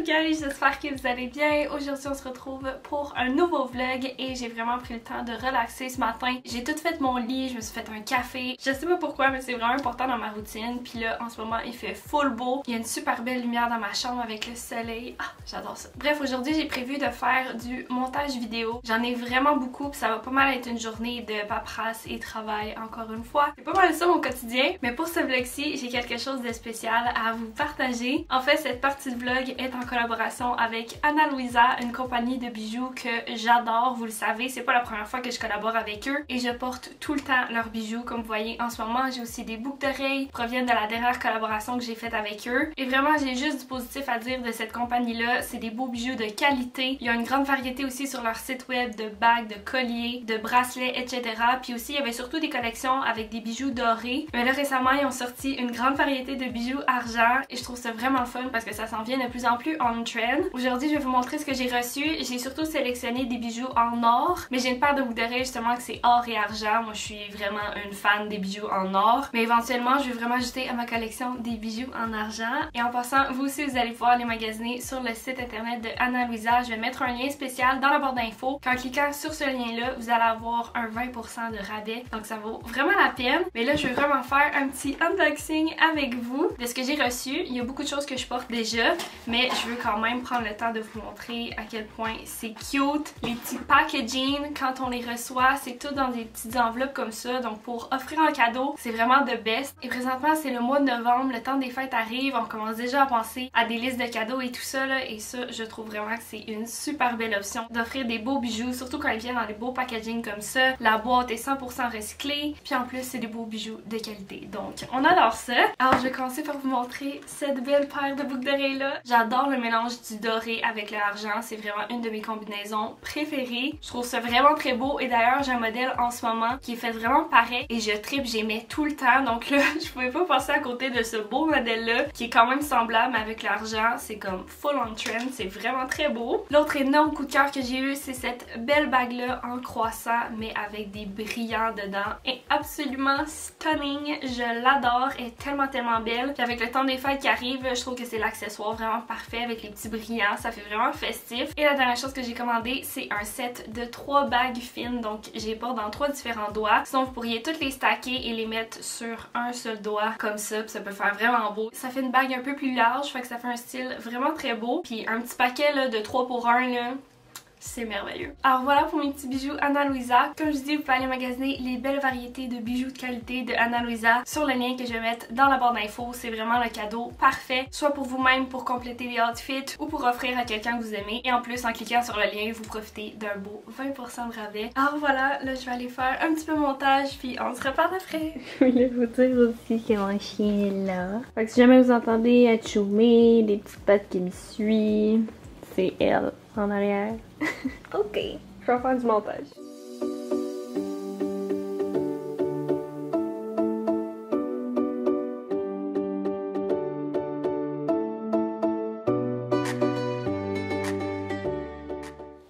up guys, j'espère que vous allez bien. Aujourd'hui on se retrouve pour un nouveau vlog et j'ai vraiment pris le temps de relaxer ce matin. J'ai tout fait mon lit, je me suis fait un café. Je sais pas pourquoi mais c'est vraiment important dans ma routine. Puis là en ce moment il fait full beau. Il y a une super belle lumière dans ma chambre avec le soleil. Ah, j'adore ça. Bref, aujourd'hui j'ai prévu de faire du montage vidéo. J'en ai vraiment beaucoup puis ça va pas mal être une journée de paperasse et travail encore une fois. C'est pas mal ça mon quotidien. Mais pour ce vlog-ci, j'ai quelque chose de spécial à vous partager. En fait, cette partie de vlog est en collaboration avec Ana Luisa, une compagnie de bijoux que j'adore, vous le savez, c'est pas la première fois que je collabore avec eux et je porte tout le temps leurs bijoux. Comme vous voyez en ce moment, j'ai aussi des boucles d'oreilles qui proviennent de la dernière collaboration que j'ai faite avec eux. Et vraiment, j'ai juste du positif à dire de cette compagnie-là. C'est des beaux bijoux de qualité. Il y a une grande variété aussi sur leur site web de bagues, de colliers, de bracelets, etc. Puis aussi, il y avait surtout des collections avec des bijoux dorés. Mais là, récemment, ils ont sorti une grande variété de bijoux argent et je trouve ça vraiment le fun parce que ça s'en vient de plus en plus on trend. Aujourd'hui, je vais vous montrer ce que j'ai reçu. J'ai surtout sélectionné des bijoux en or, mais j'ai une paire de boucles d'oreilles justement que c'est or et argent. Moi, je suis vraiment une fan des bijoux en or, mais éventuellement, je vais vraiment ajouter à ma collection des bijoux en argent. Et en passant, vous aussi, vous allez pouvoir les magasiner sur le site internet de Ana Luisa. Je vais mettre un lien spécial dans la barre d'infos. En cliquant sur ce lien-là, vous allez avoir un 20% de rabais, donc ça vaut vraiment la peine. Mais là, je vais vraiment faire un petit unboxing avec vous de ce que j'ai reçu. Il y a beaucoup de choses que je porte déjà, mais je veux quand même prendre le temps de vous montrer à quel point c'est cute. Les petits packaging, quand on les reçoit, c'est tout dans des petites enveloppes comme ça, donc pour offrir un cadeau, c'est vraiment the best. Et présentement, c'est le mois de novembre, le temps des fêtes arrive, on commence déjà à penser à des listes de cadeaux et tout ça, là, et ça, je trouve vraiment que c'est une super belle option d'offrir des beaux bijoux, surtout quand ils viennent dans des beaux packaging comme ça. La boîte est 100% recyclée, puis en plus, c'est des beaux bijoux de qualité, donc on adore ça. Alors, je vais commencer par vous montrer cette belle paire de boucles d'oreilles là. J'adore le mélange du doré avec l'argent, c'est vraiment une de mes combinaisons préférées. Je trouve ça vraiment très beau et d'ailleurs j'ai un modèle en ce moment qui est fait vraiment pareil et je tripe, j'aimais tout le temps, donc là je pouvais pas passer à côté de ce beau modèle là qui est quand même semblable mais avec l'argent, c'est comme full on trend, c'est vraiment très beau. L'autre énorme coup de cœur que j'ai eu, c'est cette belle bague là en croissant mais avec des brillants dedans et absolument stunning, je l'adore, elle est tellement belle. Puis avec le temps des fêtes qui arrive, je trouve que c'est l'accessoire vraiment parfait avec les petits brillants, ça fait vraiment festif. Et la dernière chose que j'ai commandé, c'est un set de 3 bagues fines, donc j'ai porte dans 3 différents doigts. Sinon vous pourriez toutes les stacker et les mettre sur un seul doigt comme ça, puis ça peut faire vraiment beau. Ça fait une bague un peu plus large, fait que ça fait un style vraiment très beau. Puis un petit paquet là, de 3 pour 1 là. C'est merveilleux. Alors voilà pour mes petits bijoux Ana Luisa. Comme je dis, vous pouvez aller magasiner les belles variétés de bijoux de qualité de Ana Luisa sur le lien que je vais mettre dans la barre d'infos. C'est vraiment le cadeau parfait, soit pour vous-même pour compléter les outfits ou pour offrir à quelqu'un que vous aimez. Et en plus, en cliquant sur le lien, vous profitez d'un beau 20% de rabais. Alors voilà, là je vais aller faire un petit peu montage puis on se reparle après. Je voulais vous dire aussi que mon chien est là. Fait que si jamais vous entendez être chômé, des petites pattes qui me suivent, c'est elle en arrière. Ok, je vais faire du montage.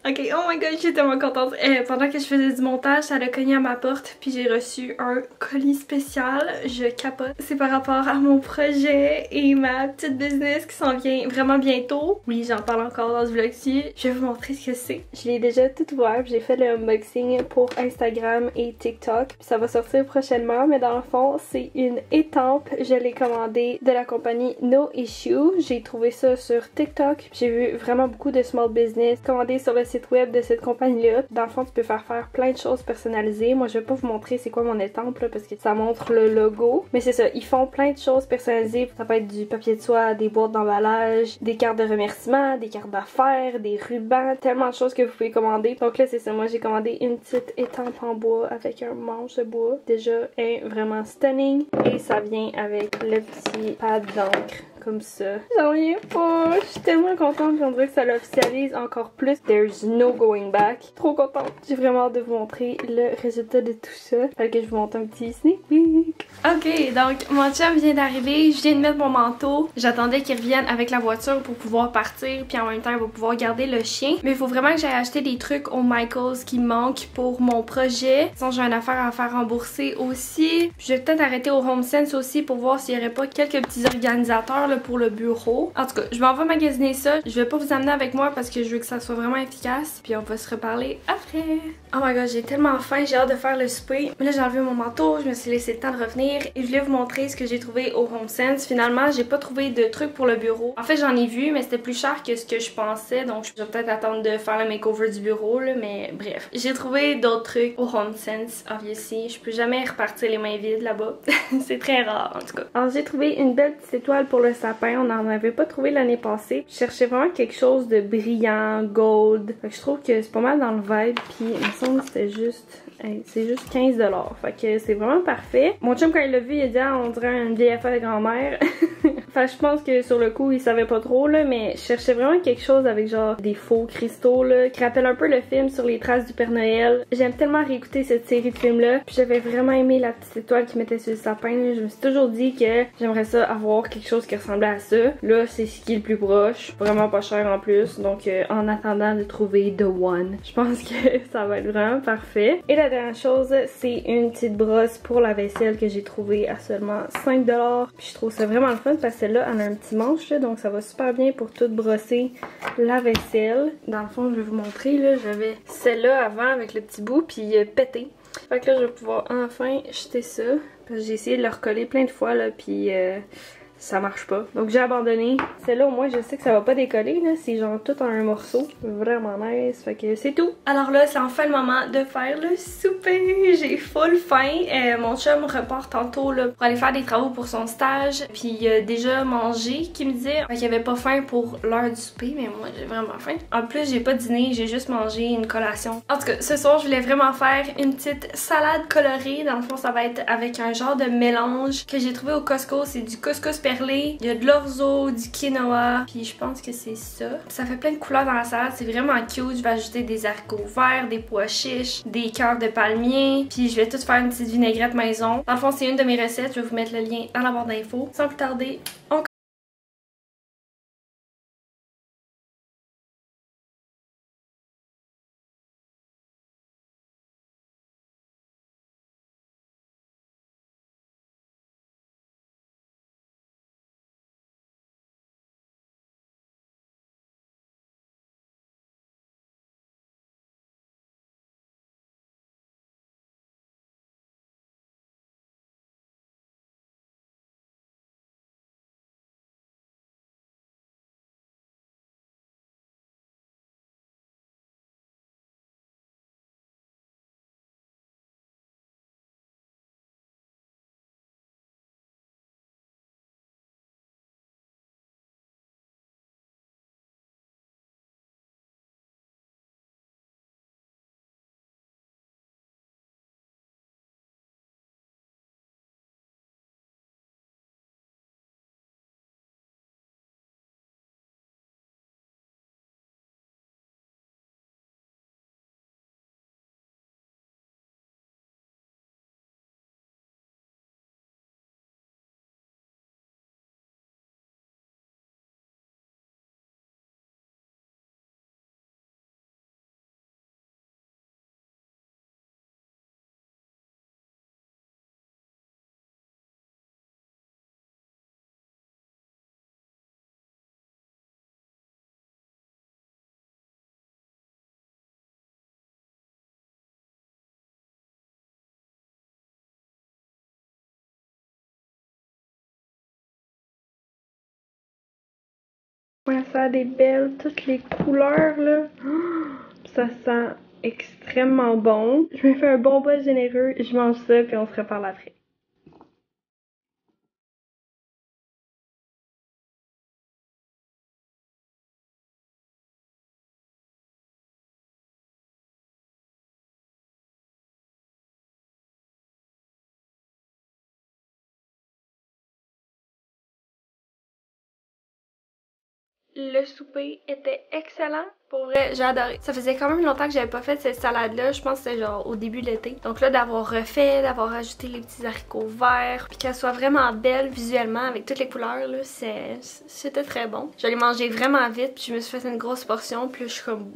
Ok, oh my god, je suis tellement contente. Pendant que je faisais du montage, ça a cogné à ma porte, puis j'ai reçu un colis spécial. Je capote. C'est par rapport à mon projet et ma petite business qui s'en vient vraiment bientôt. Oui, j'en parle encore dans ce vlog-ci. Je vais vous montrer ce que c'est. Je l'ai déjà tout ouvert, j'ai fait le unboxing pour Instagram et TikTok. Puis ça va sortir prochainement, mais dans le fond, c'est une étampe. Je l'ai commandée de la compagnie No Issue. J'ai trouvé ça sur TikTok. J'ai vu vraiment beaucoup de small business commandés sur le site web de cette compagnie-là. Dans le fond, tu peux faire plein de choses personnalisées. Moi, je vais pas vous montrer c'est quoi mon étampe là, parce que ça montre le logo. Mais c'est ça, ils font plein de choses personnalisées. Ça peut être du papier de soie, des boîtes d'emballage, des cartes de remerciement, des cartes d'affaires, des rubans, tellement de choses que vous pouvez commander. Donc là, c'est ça. Moi, j'ai commandé une petite étampe en bois avec un manche de bois. Déjà, elle est vraiment stunning. Et ça vient avec le petit pad d'encre. Comme ça. J'en reviens pas. Je suis tellement contente. On dirait que ça l'officialise encore plus. There's no going back. Trop contente. J'ai vraiment hâte de vous montrer le résultat de tout ça. Fait que je vous montre un petit sneak peek. Ok, donc mon chum vient d'arriver. Je viens de mettre mon manteau. J'attendais qu'il revienne avec la voiture pour pouvoir partir. Puis en même temps, il va pouvoir garder le chien. Mais il faut vraiment que j'aille acheter des trucs au Michaels qui manquent pour mon projet. Sinon, j'ai une affaire à faire rembourser aussi. Je vais peut-être arrêter au HomeSense aussi pour voir s'il n'y aurait pas quelques petits organisateurs là, là, pour le bureau. En tout cas, je m'en vais magasiner ça. Je vais pas vous amener avec moi parce que je veux que ça soit vraiment efficace. Puis on va se reparler après. Oh my god, j'ai tellement faim, j'ai hâte de faire le souper. Mais là, j'ai enlevé mon manteau, je me suis laissé le temps de revenir. Et je voulais vous montrer ce que j'ai trouvé au HomeSense. Finalement, j'ai pas trouvé de trucs pour le bureau. En fait, j'en ai vu, mais c'était plus cher que ce que je pensais. Donc, je vais peut-être attendre de faire le makeover du bureau, là. Mais bref, j'ai trouvé d'autres trucs au HomeSense, obviously. Je peux jamais repartir les mains vides là-bas. C'est très rare, en tout cas. Alors, j'ai trouvé une belle petite étoile pour le sapin. On n'en avait pas trouvé l'année passée. Je cherchais vraiment quelque chose de brillant, gold. Fait que je trouve que c'est pas mal dans le vibe. Puis, il me semble que c'était juste... Hey, c'est juste 15$. Fait que c'est vraiment parfait. Mon chum, quand il l'a vu, il a dit ah, on dirait une vieille affaire de grand-mère. Enfin, je pense que sur le coup, il savait pas trop, là, mais je cherchais vraiment quelque chose avec genre des faux cristaux, là, qui rappelle un peu le film Sur les traces du Père Noël. J'aime tellement réécouter cette série de films-là. Puis j'avais vraiment aimé la petite étoile qui mettait sur le sapin, là. Je me suis toujours dit que j'aimerais ça avoir quelque chose qui ressemblait à ça. Là, c'est ce qui est le plus proche. Vraiment pas cher en plus. Donc, en attendant de trouver The One, je pense que ça va être vraiment parfait. Et la dernière chose, c'est une petite brosse pour la vaisselle que j'ai trouvée à seulement 5$. Puis je trouve ça vraiment le fun parce que celle-là, elle a un petit manche, là, donc ça va super bien pour tout brosser la vaisselle. Dans le fond, je vais vous montrer, là, j'avais celle-là avant avec le petit bout, puis pété. Fait que là, je vais pouvoir enfin jeter ça. Parce que j'ai essayé de le recoller plein de fois, là, puis ça marche pas. Donc j'ai abandonné. Celle-là, au moins, je sais que ça va pas décoller, là. C'est genre tout en un morceau. Vraiment nice. Fait que c'est tout. Alors là, c'est enfin le moment de faire le souper. J'ai full faim. Mon chum repart tantôt, là, pour aller faire des travaux pour son stage. Puis il a déjà mangé, qui me disait qu'il avait pas faim pour l'heure du souper, mais moi, j'ai vraiment faim. En plus, j'ai pas dîné, j'ai juste mangé une collation. En tout cas, ce soir, je voulais vraiment faire une petite salade colorée. Dans le fond, ça va être avec un genre de mélange que j'ai trouvé au Costco. C'est du couscous perlé. Il y a de l'orzo, du quinoa, puis je pense que c'est ça. Ça fait plein de couleurs dans la salade, c'est vraiment cute. Je vais ajouter des haricots verts, des pois chiches, des cœurs de palmier, puis je vais tout faire une petite vinaigrette maison. Dans le fond, c'est une de mes recettes, je vais vous mettre le lien dans la barre d'infos. Sans plus tarder, on la salade est belle, toutes les couleurs là. Ça sent extrêmement bon. Je me fais un bon bol généreux, je mange ça puis on se reparle après. Le souper était excellent. Pour vrai, j'ai adoré. Ça faisait quand même longtemps que j'avais pas fait cette salade-là. Je pense que c'était genre au début de l'été. Donc là, d'avoir refait, d'avoir ajouté les petits haricots verts, puis qu'elle soit vraiment belle visuellement avec toutes les couleurs, là, c'était très bon. Je l'ai mangé vraiment vite, puis je me suis fait une grosse portion, puis là, je suis comme...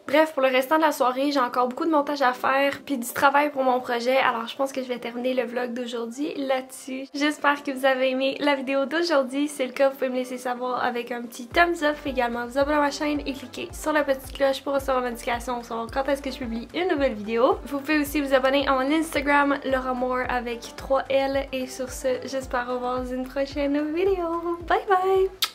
Bref, pour le restant de la soirée, j'ai encore beaucoup de montage à faire, puis du travail pour mon projet. Alors, je pense que je vais terminer le vlog d'aujourd'hui là-dessus. J'espère que vous avez aimé la vidéo d'aujourd'hui. Si c'est le cas, vous pouvez me laisser savoir avec un petit thumbs up, également vous abonner à ma chaîne et cliquer sur la petite cloche pour recevoir une notification pour savoir quand est-ce que je publie une nouvelle vidéo. Vous pouvez aussi vous abonner à mon Instagram, Laura Moore avec 3L. Et sur ce, j'espère vous revoir dans une prochaine vidéo. Bye bye!